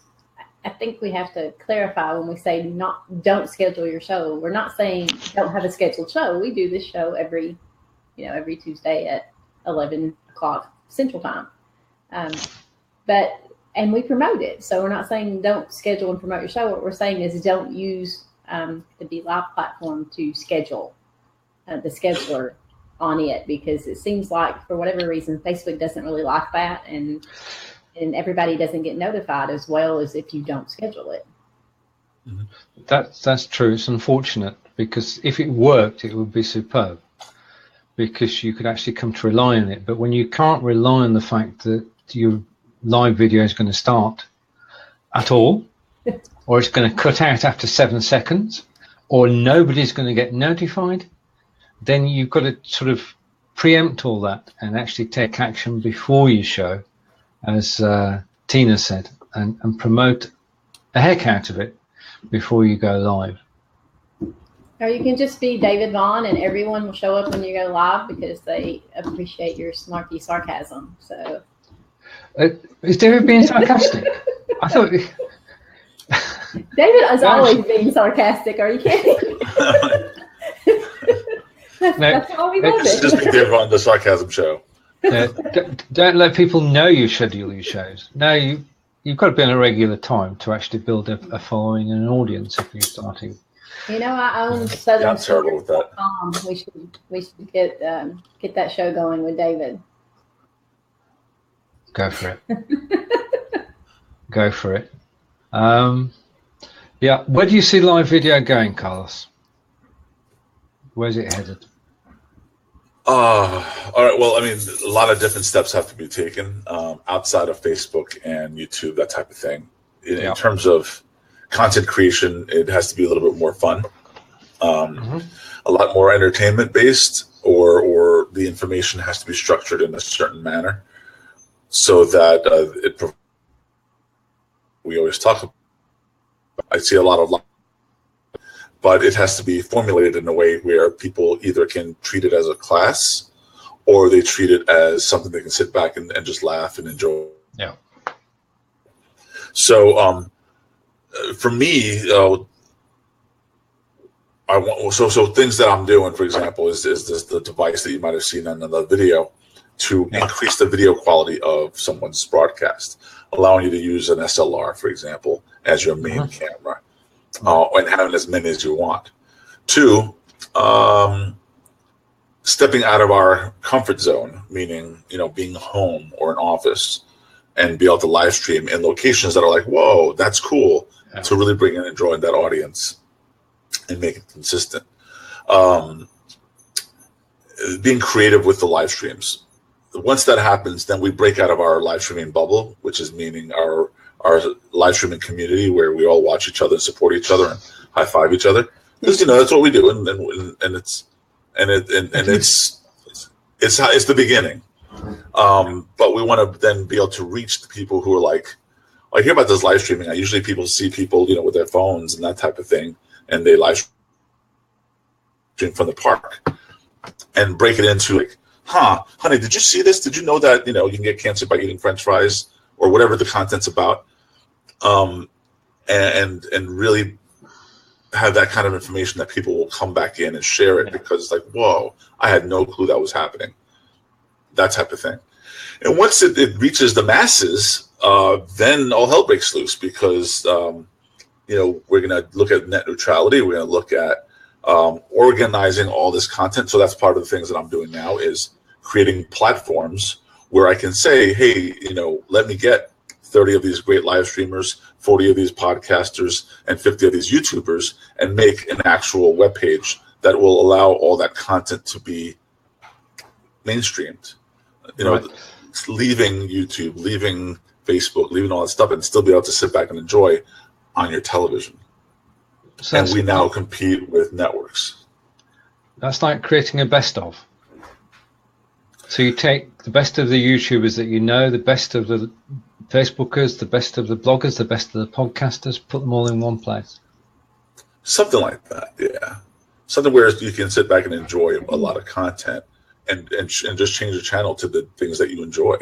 I think we have to clarify when we say don't schedule your show. We're not saying don't have a scheduled show. We do this show every Tuesday at 11 o'clock Central Time. And we promote it. So we're not saying don't schedule and promote your show. What we're saying is don't use the Be Live platform to schedule the scheduler on it, because it seems like for whatever reason Facebook doesn't really like that, and everybody doesn't get notified as well as if you don't schedule it. That's true. It's unfortunate, because if it worked, it would be superb, because you could actually come to rely on it. But when you can't rely on the fact that your live video is going to start at all, or it's going to cut out after 7 seconds, or nobody's going to get notified, then you've got to sort of preempt all that and actually take action before you show, as Tina said, and promote the heck out of it before you go live. Or you can just be David Vaughn and everyone will show up when you go live because they appreciate your snarky sarcasm. So, is David being sarcastic? I thought David is always being sarcastic. Are you kidding? That's all we love. It's just be David on the sarcasm show. Don't let people know you schedule your shows. No, you've got to be on a regular time to actually build a following and an audience if you're starting. I own Southern. Yeah, I'm terrible with that. We should get that show going with David. Go for it. Go for it. Yeah, where do you see live video going, Carlos? Where's it headed? All right. Well, I mean, a lot of different steps have to be taken outside of Facebook and YouTube, that type of thing. In terms of content creation, it has to be a little bit more fun, a lot more entertainment based, or the information has to be structured in a certain manner so that we always talk about. I see a lot of, but it has to be formulated in a way where people either can treat it as a class or they treat it as something they can sit back and just laugh and enjoy. Yeah. So for me, so things that I'm doing, for example, is this the device that you might have seen on the video to increase the video quality of someone's broadcast, allowing you to use an SLR, for example, as your main camera, and having as many as you want. 2, stepping out of our comfort zone, meaning, being home or an office, and be able to live stream in locations that are like, whoa, that's cool, to really bring in and draw in that audience and make it consistent. Being creative with the live streams. Once that happens, then we break out of our live streaming bubble, which is meaning our live streaming community where we all watch each other and support each other and high five each other, because that's what we do, and it's the beginning. But we want to then be able to reach the people who are like, I hear about this live streaming. Usually people see people, with their phones and that type of thing, and they live stream from the park and break it into like, honey, did you see this? Did you know that, you can get cancer by eating French fries, or whatever the content's about? And really have that kind of information that people will come back in and share it because it's like, whoa, I had no clue that was happening. That type of thing. And once it reaches the masses, then all hell breaks loose because, we're going to look at net neutrality. We're going to look at organizing all this content. So that's part of the things that I'm doing now is creating platforms where I can say, hey, let me get 30 of these great live streamers, 40 of these podcasters, and 50 of these YouTubers, and make an actual web page that will allow all that content to be mainstreamed. Right. Leaving YouTube, leaving Facebook, leaving all that stuff, and still be able to sit back and enjoy on your television. So and we now compete with networks. That's like creating a best of. So you take the best of the YouTubers that you know, the best of the Facebookers, the best of the bloggers, the best of the podcasters, put them all in one place. Something like that, yeah. Something where you can sit back and enjoy a lot of content and just change the channel to the things that you enjoy.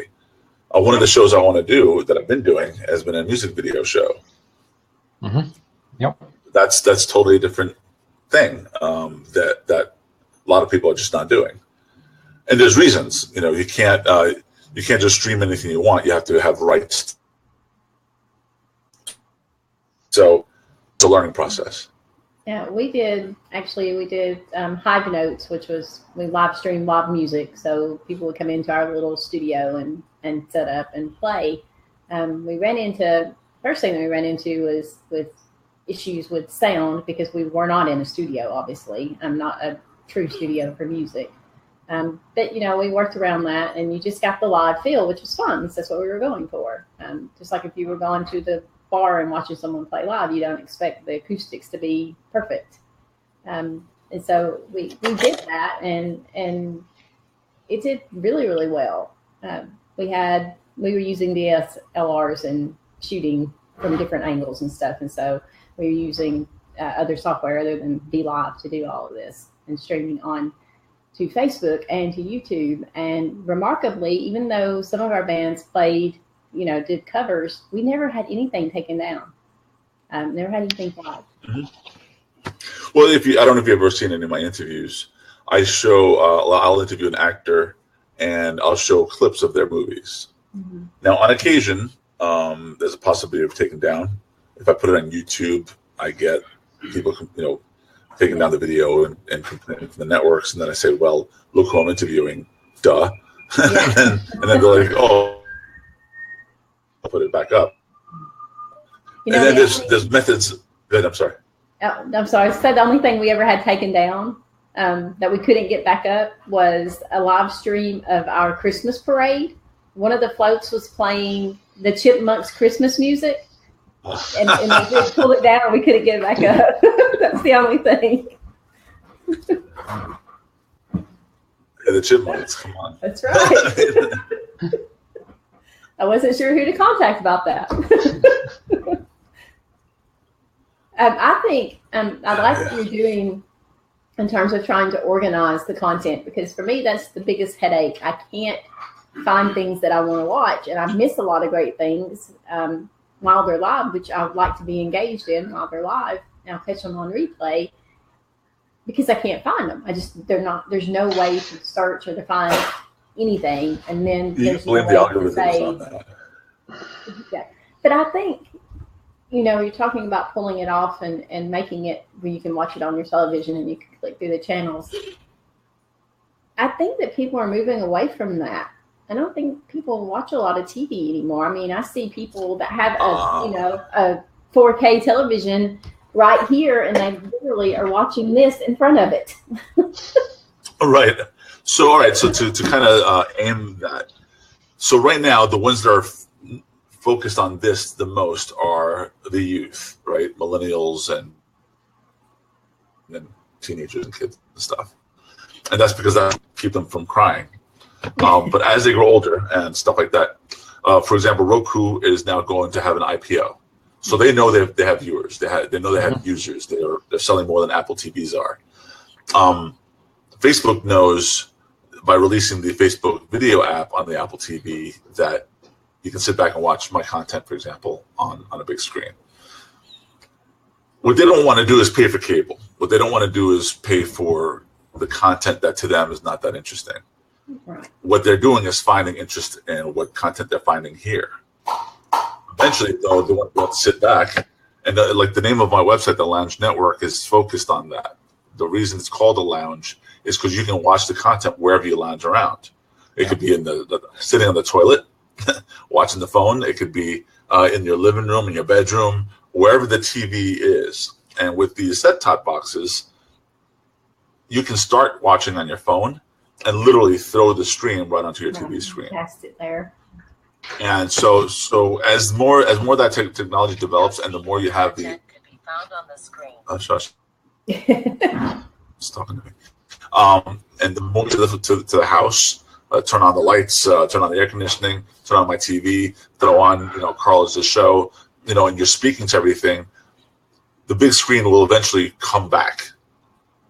One of the shows I want to do that I've been doing has been a music video show. Mm-hmm. Yep. That's totally a different thing that a lot of people are just not doing. And there's reasons, you can't just stream anything you want. You have to have rights. So it's a learning process. Yeah, we did Hive Notes, which was we live streamed live music, so people would come into our little studio and set up and play. First thing that we ran into was with issues with sound because we were not in a studio. Obviously, I'm not a true studio for music, but we worked around that, and you just got the live feel, which was fun. So that's what we were going for. Just like if you were going to the bar and watching someone play live, you don't expect the acoustics to be perfect. And so we did that, and it did really, really well. We were using DSLRs and shooting from different angles and stuff, and so we were using other software other than BeLive to do all of this and streaming on to Facebook and to YouTube. And remarkably, even though some of our bands played, did covers, we never had anything taken down. Never had anything live. Mm-hmm. Well, I don't know if you've ever seen any of my interviews. I show, I'll interview an actor and I'll show clips of their movies. Mm-hmm. Now, on occasion, there's a possibility of taking down. If I put it on YouTube, I get people, taking down the video and complaining from the networks. And then I say, well, look who I'm interviewing. Duh. Yeah. and then they're like, oh, I'll put it back up. And then there's methods. Good, I'm sorry. Oh, I'm sorry. I said the only thing we ever had taken down that we couldn't get back up was a live stream of our Christmas parade. One of the floats was playing the Chipmunks Christmas music. And we just pulled it down and we couldn't get it back up. That's the only thing. Yeah, the Chipmunks, come on. That's right. I wasn't sure who to contact about that. I think I like what you're doing in terms of trying to organize the content, because for me, that's the biggest headache. I can't find things that I want to watch, and I miss a lot of great things while they're live, which I would like to be engaged in while they're live. And I'll catch them on replay because I can't find them. There's no way to search or to find anything. And then you blame the algorithms on that. Yeah. But I think, you're talking about pulling it off and making it where you can watch it on your television and you can click through the channels. I think that people are moving away from that. I don't think people watch a lot of TV anymore. I mean, I see people that have a 4K television right here, and they literally are watching this in front of it. All right. So to kind of aim that. So right now, the ones that are focused on this the most are the youth, right? Millennials and teenagers and kids and stuff. And that's because I keep them from crying. But as they grow older and stuff like that, for example, Roku is now going to have an IPO. So they know they have viewers. They know they have users. They're selling more than Apple TVs are. Facebook knows by releasing the Facebook video app on the Apple TV that you can sit back and watch my content, for example, on a big screen. What they don't want to do is pay for cable. What they don't want to do is pay for the content that to them is not that interesting. Right. What they're doing is finding interest in what content they're finding here. Eventually, though, they want to sit back. And like the name of my website, The Lounge Network, is focused on that. The reason it's called a lounge is because you can watch the content wherever you lounge around. It could be in the sitting on the toilet, watching the phone. It could be in your living room, in your bedroom, wherever the TV is. And with these set-top boxes, you can start watching on your phone, and literally throw the stream right onto your TV screen. Cast it there. And so as more of that technology develops, and the more you have the Could be found on the screen. shush, it's talking to me. And the more to the house, turn on the lights, turn on the air conditioning, turn on my TV, throw on Carl's show, and you're speaking to everything. The big screen will eventually come back.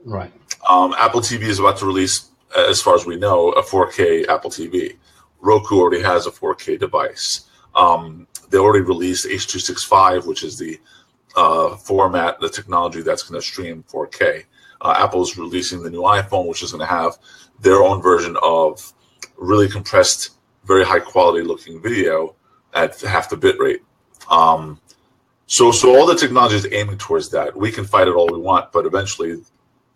Right. Apple TV is about to release, as far as we know, a 4K Apple TV. Roku already has a 4K device. They already released H.265, which is the format, the technology that's going to stream 4K. Apple's releasing the new iPhone, which is going to have their own version of really compressed, very high quality looking video at half the bit rate. So all the technology is aiming towards that. We can fight it all we want, but eventually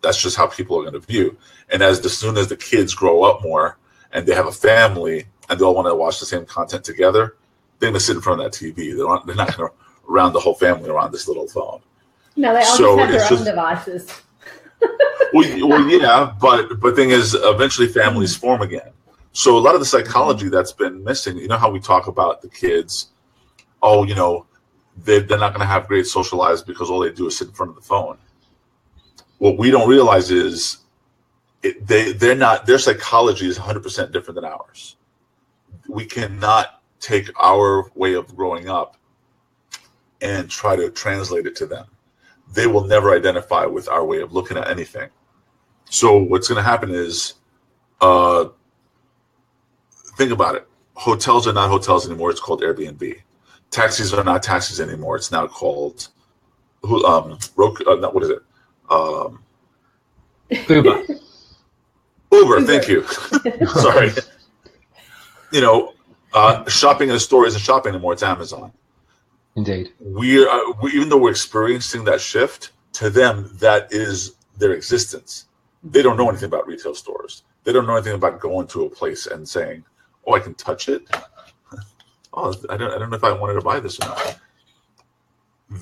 that's just how people are going to view. And as soon as the kids grow up more and they have a family and they all want to watch the same content together, they're going to sit in front of that TV. They're not going to round the whole family around this little phone. No, they all just have their own devices. well, yeah, but thing is, eventually families form again. So a lot of the psychology that's been missing, how we talk about the kids, they're not going to have great social lives because all they do is sit in front of the phone. What we don't realize is their psychology is 100% different than ours. We cannot take our way of growing up and try to translate it to them. They will never identify with our way of looking at anything. So what's going to happen is, think about it. Hotels are not hotels anymore. It's called Airbnb. Taxis are not taxis anymore. It's now called what is it? Uber. Thank you. Sorry. Shopping in a store isn't shopping anymore. It's Amazon. Indeed. Even though we're experiencing that shift, to them, that is their existence. They don't know anything about retail stores. They don't know anything about going to a place and saying, "Oh, I can touch it. Oh, I don't know if I wanted to buy this or not."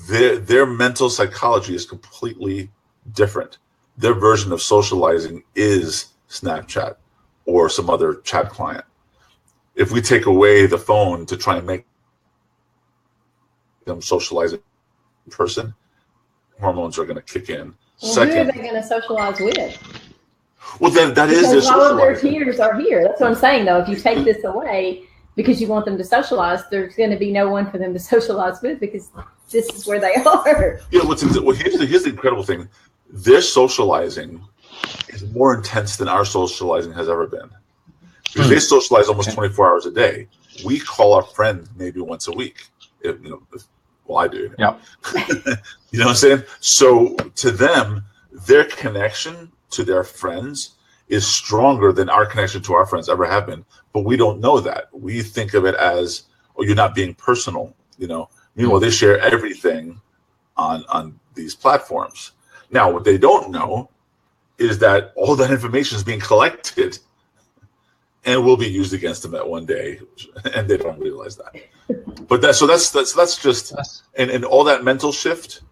Their mental psychology is completely different. Their version of socializing is Snapchat or some other chat client. If we take away the phone to try and make them socialize in person, hormones are going to kick in. Well, who are they going to socialize with? Well, that is their socializing. All of their socializing. peers are here. That's what I'm saying, though. If you take this away because you want them to socialize, there's going to be no one for them to socialize with because this is where they are. Yeah, here's the incredible thing. Their socializing is more intense than our socializing has ever been. Because they socialize almost 24 hours a day. We call our friend maybe once a week. I do. Yeah. You know what I'm saying? So to them, their connection to their friends is stronger than our connection to our friends ever have been. But we don't know that. We think of it as, you're not being personal. Meanwhile, they share everything on these platforms. Now, what they don't know is that all that information is being collected and will be used against them at one day, and they don't realize that. But that's just, and all that mental shift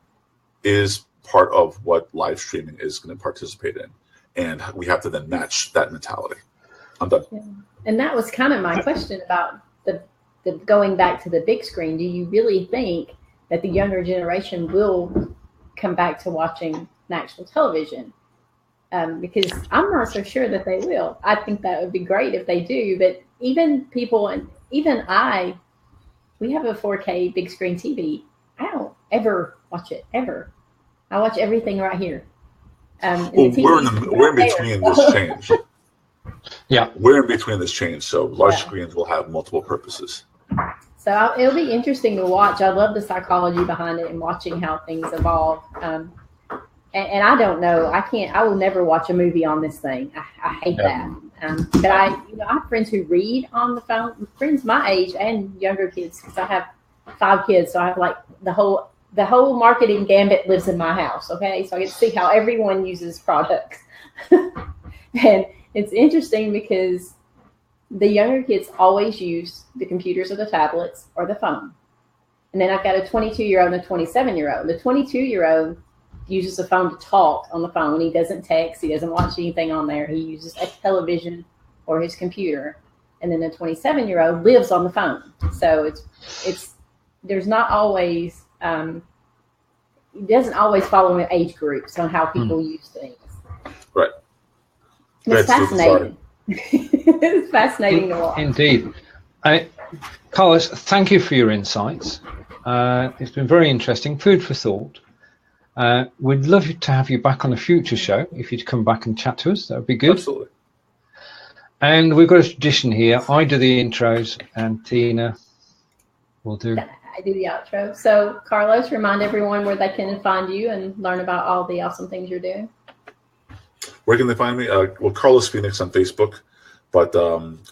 is part of what live streaming is going to participate in, and we have to then match that mentality. I'm done. Yeah. And that was kind of my question about the going back to the big screen. Do you really think that the younger generation will come back to watching national television? Because I'm not so sure that they will. I think that would be great if they do. But even people, and even we have a 4K big screen TV. I don't ever watch it, ever. I watch everything right here. We're in between this change. Yeah. We're in between this change. So large screens will have multiple purposes. So it'll be interesting to watch. I love the psychology behind it and watching how things evolve. And I don't know. I will never watch a movie on this thing. I hate that. But I have friends who read on the phone, friends my age and younger kids, because I have 5 kids. So I have like the whole marketing gambit lives in my house. Okay. So I get to see how everyone uses products. And it's interesting because the younger kids always use the computers or the tablets or the phone. And then I've got a 22-year-old and a 27-year-old. The 22-year-old uses a phone to talk on the phone. He doesn't text. He doesn't watch anything on there. He uses a television or his computer. And then the 27-year-old lives on the phone. So it's there's not always it doesn't always follow in age groups on how people use things. Right. It's fascinating. It's fascinating to watch. Indeed. Carlos, thank you for your insights. It's been very interesting, food for thought. We'd love to have you back on a future show. If you'd come back and chat to us, that would be good. Absolutely. And we've got a tradition here. I do the intros, and Tina will do. I do the outro. So, Carlos, remind everyone where they can find you and learn about all the awesome things you're doing. Where can they find me? Well, Carlos Phoenix on Facebook, but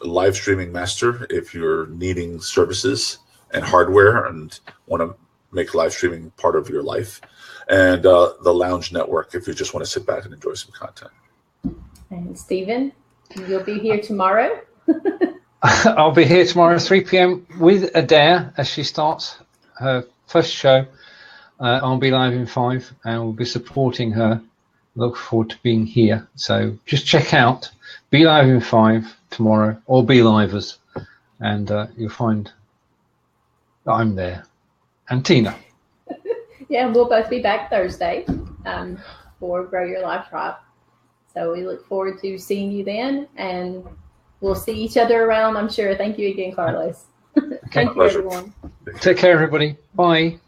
live streaming master if you're needing services and hardware and want to make live streaming part of your life. And the Lounge Network if you just want to sit back and enjoy some content. And Stephen, you'll be here tomorrow. I'll be here tomorrow at 3 p.m. with Adair as she starts her first show. I'll be live in 5 and we'll be supporting her. Look forward to being here. So just check out Be Live in 5 tomorrow or Be Livers, and you'll find that I'm there. And Tina. Yeah, we'll both be back Thursday for Grow Your Life Tribe. So we look forward to seeing you then, and we'll see each other around, I'm sure. Thank you again, Carlos. Okay. Thank you, everyone. Take care, everybody. Bye.